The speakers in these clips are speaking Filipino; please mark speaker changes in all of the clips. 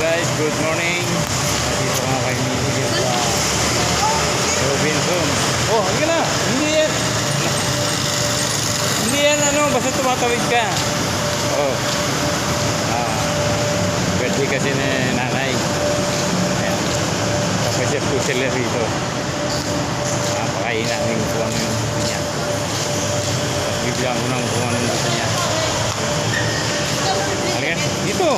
Speaker 1: guys, good morning. Dito nga kay Miguel sa Robinson. Oh, hindi na. Hindi yan basta tumatawid ka. Oh. Birthday kasi ni nanay. Ayan. Kapasip ko sila rito. Pakain namin kung ano yung gusto niya. Bibigyan ko ng kung ano yung gusto niya. Ayan, dito.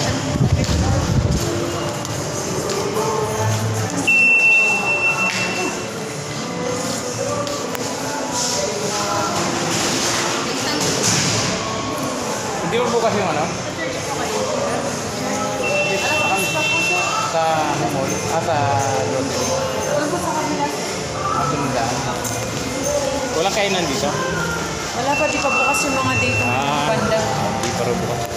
Speaker 1: Hindi mo bukas yung ano? Sa mall? Sa grocery? Sundan. Walang kainan dito?
Speaker 2: Wala pa, di pa bukas yung mga dito ng banda.
Speaker 1: Hindi pa rin bukas.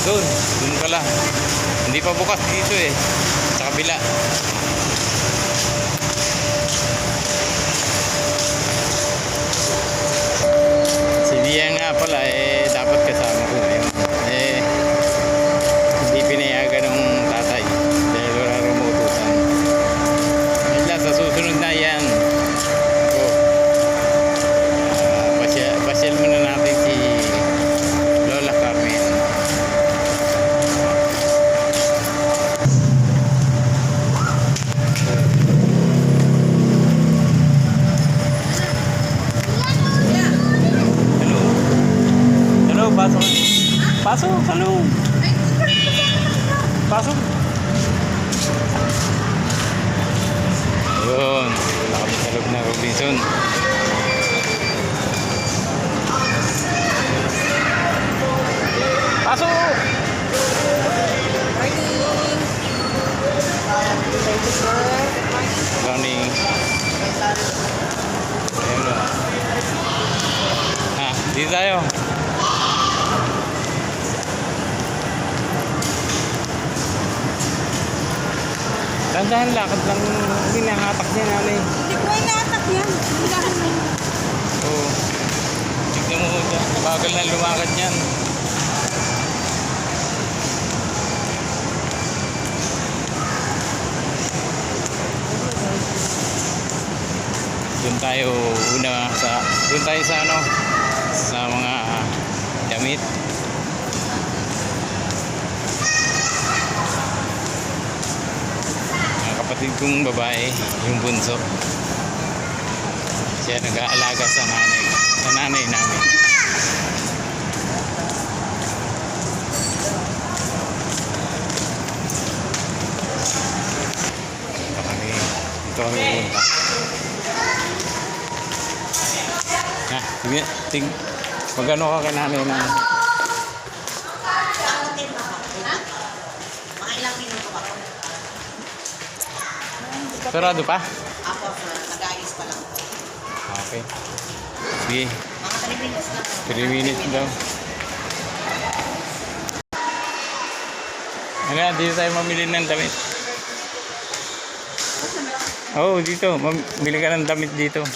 Speaker 1: Doon pala. Hindi pa bukas dito sa kabila. Si Dia nga pala dapat kasama ko ngayon. Hindi pinayagan ng tatay dahil wala rumutusan. Sa susunod na yan. Pasyal muna natin si Lola Carmen. Pasok, halo. Pasok. Ayun, wala kami sa loob na Robinson. Pasok! Morning. Ayun na. Dito tayo. Dahan-dahan lakad lang, hindi nakatak niya namin.
Speaker 2: Hindi ko ay nakatak yan.
Speaker 1: Oo. Tignan mo dyan. Bagal na lumakad yan. Doon tayo sa mga damit. Kapatid kong babae, yung bunso. Siya nag-aalaga sa nanay namin. Ito kami pupunta. Sige, magano ka kay nanay namin? Sarado pa?
Speaker 2: Ako, nag-ayos pa lang.
Speaker 1: Okay. Sige.
Speaker 2: Mga 3 minutes lang.
Speaker 1: 3 minutes daw. Ano, dito tayo mamili ng damit. Oo, dito. Mamili ka ng damit dito.